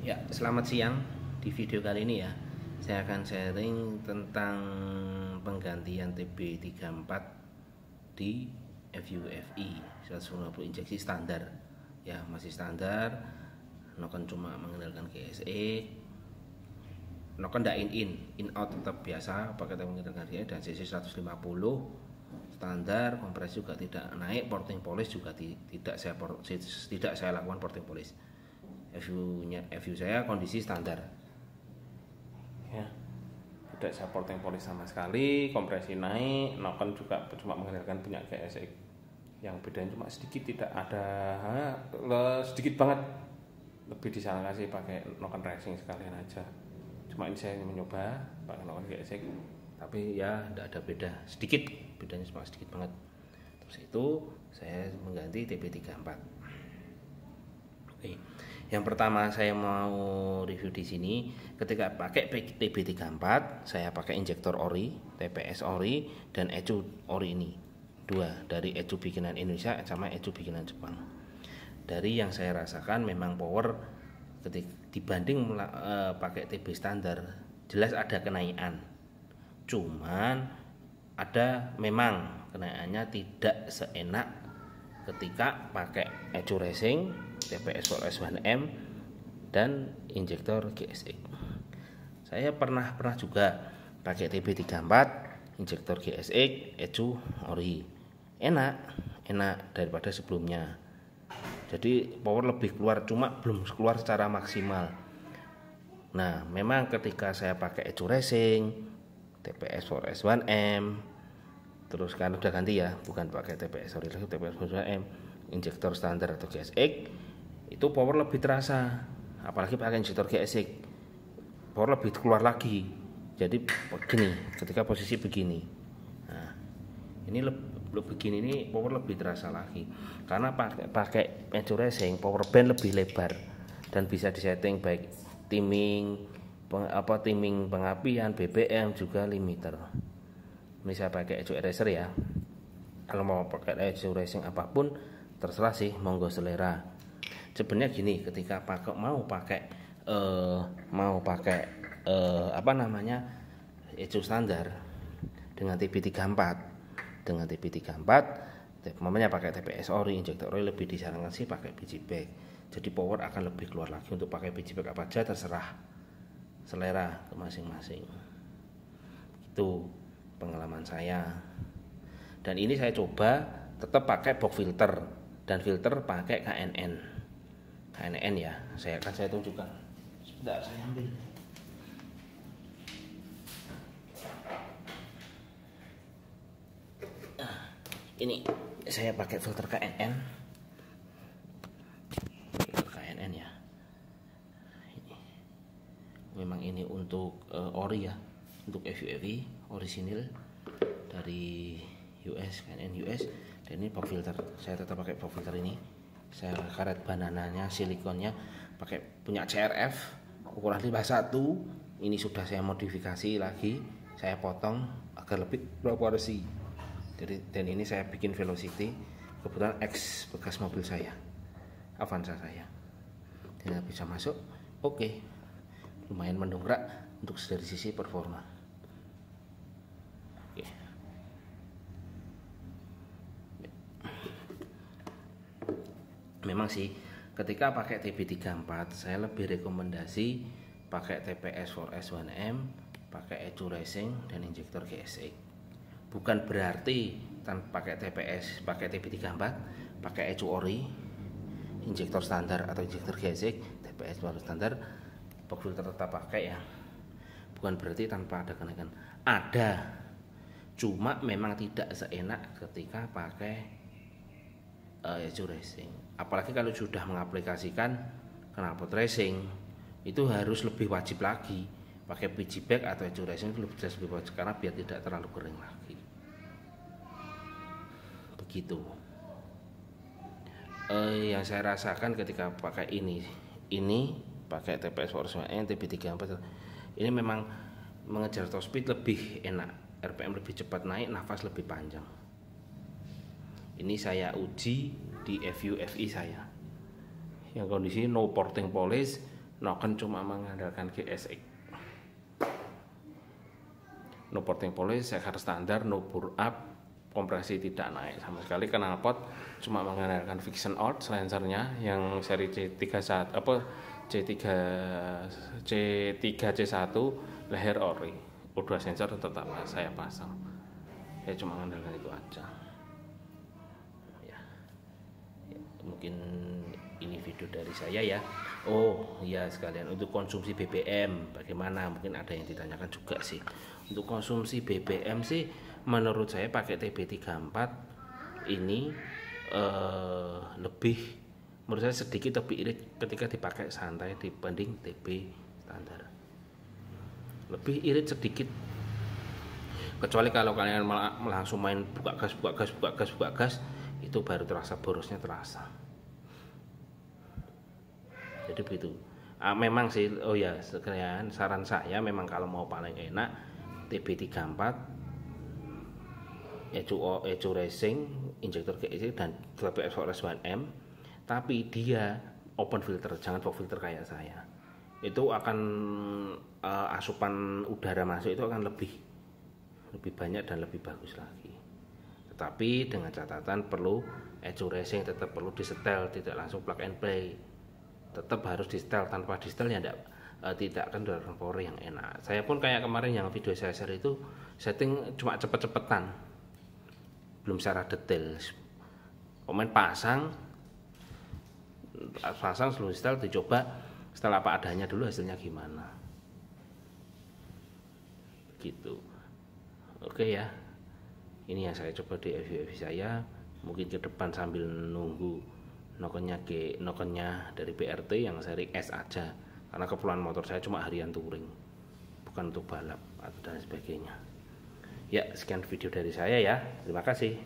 Ya, selamat siang. Di video kali ini ya, saya akan sharing tentang penggantian TB34 di FUFI 150 injeksi standar. Ya, masih standar. Noken cuma mengandalkan GSE. Noken ndak in out tetap biasa pakai mengandalkan GSE dan CC 150 standar. Kompresi juga tidak naik, porting polish juga tidak saya lakukan porting polish. FU saya kondisi standar ya, tidak saya porting polish sama sekali. Kompresi naik, noken juga cuma mengandalkan punya GSX. Yang bedanya cuma sedikit, tidak ada sedikit banget, lebih disarankan sih pakai noken racing sekalian aja. Cuma ini saya mencoba pakai noken GSX, tapi ya tidak ada beda, sedikit bedanya, cuma sedikit banget. Terus itu saya mengganti TB34. Oke. Yang pertama saya mau review di sini, ketika pakai TB34 saya pakai injektor ori, TPS ori dan Ecu ori ini. Dua dari Ecu bikinan Indonesia sama Ecu bikinan Jepang. Dari yang saya rasakan memang power ketika dibanding pakai TB standar jelas ada kenaikan. Cuman ada memang kenaikannya tidak seenak ketika pakai Ecu Racing, TPS 4S1M dan injektor GSX. Saya pernah juga pakai TB34, injektor GSX, Ecu ori. Enak daripada sebelumnya. Jadi power lebih keluar, cuma belum keluar secara maksimal. Nah, memang ketika saya pakai Ecu Racing, TPS 4S1M, terus kan udah ganti ya, bukan pakai TPS ori lagi, TPS 4S1M, injektor standar atau GSX, itu power lebih terasa. Apalagi pakai injektor GSX, power lebih keluar lagi. Jadi begini, ketika posisi begini, nah ini begini, ini power lebih terasa lagi karena pakai Ecu Racing power band lebih lebar dan bisa disetting baik timing pengapian, BBM juga limiter. Ini saya pakai Ecu Eraser ya. Kalau mau pakai Ecu Racing apapun terserah sih, monggo selera. Sebenarnya gini, ketika mau pakai Ecu standar dengan TB34, mamanya pakai TPS ori, injektor ori, lebih disarankan sih pakai biji bag. Jadi power akan lebih keluar lagi. Untuk pakai biji bag apa aja terserah, selera ke masing-masing. Itu pengalaman saya. Dan ini saya coba tetap pakai box filter dan filter pakai KNN ya. Saya tunjukkan. Sebentar, saya ambil. Ini saya pakai filter KNN ya. Memang ini untuk ori ya, untuk FUFI orisinil dari US, KNN US. Dan ini pop filter, saya tetap pakai pop filter ini. Saya karet banananya, silikonnya pakai punya CRF ukuran 51. Ini sudah saya modifikasi lagi, saya potong agar lebih proporsi. Dan ini saya bikin velocity, kebetulan X bekas mobil saya, Avanza saya. Dan bisa masuk, oke. Lumayan mendongkrak untuk dari sisi performa. Oke. Memang sih ketika pakai TB34 saya lebih rekomendasi pakai TPS 4S1M, pakai Ecu Racing dan injektor GSX. Bukan berarti tanpa pakai TPS, pakai TB34, pakai Ecu ori, injektor standar atau injektor GSX, TPS baru standar, box filter tetap pakai ya. Bukan berarti tanpa ada kenaikan. Ada, cuma memang tidak seenak ketika pakai Ecu Racing. Apalagi kalau sudah mengaplikasikan knalpot racing, itu harus lebih wajib lagi pakai biji bag atau Ecu Racing, itu lebih wajib karena biar tidak terlalu kering lagi. Begitu. Yang saya rasakan ketika pakai ini pakai TPS 4S1M, TB34, ini memang mengejar top speed lebih enak, RPM lebih cepat naik, nafas lebih panjang. Ini saya uji di FUFI saya, yang kondisi no porting polish, Noken cuma mengandalkan GSX. No porting polish, shaker standar, no bore up, kompresi tidak naik sama sekali. Knalpot cuma mengandalkan Vision out silencernya yang seri C31 C3C1 leher ori. O2 sensor tetap saya pasang. Saya cuma mengandalkan itu aja. Ya, mungkin ini video dari saya ya. Oh ya, sekalian untuk konsumsi BBM bagaimana, mungkin ada yang ditanyakan juga sih. Untuk konsumsi BBM sih menurut saya pakai TB34 ini lebih, menurut saya sedikit lebih irit ketika dipakai santai dibanding TB standar. Lebih irit sedikit, kecuali kalau kalian langsung main buka gas itu baru terasa borosnya terasa. Jadi begitu. Memang sih, oh ya sekalian saran saya memang kalau mau paling enak TB34 Echo Racing injektor GSX dan TPS Forest 1M, tapi dia open filter, jangan pop filter kayak saya. Itu akan asupan udara masuk itu akan lebih banyak dan lebih bagus lagi. Tetapi dengan catatan perlu Echo Racing tetap perlu disetel, tidak langsung plug and play. Tetap harus disetel, tanpa disetel ya tidak akan mendapatkan power yang enak. Saya pun kayak kemarin yang video saya share itu setting cuma cepet-cepetan, belum secara detail. Komen pasang sebelum setel, dicoba setelah apa adanya dulu hasilnya gimana. Gitu. Oke ya. Ini yang saya coba di FV saya. Mungkin ke depan sambil nunggu nokennya dari BRT yang seri S aja, karena keperluan motor saya cuma harian touring, bukan untuk balap dan sebagainya. Ya, sekian video dari saya ya. Terima kasih.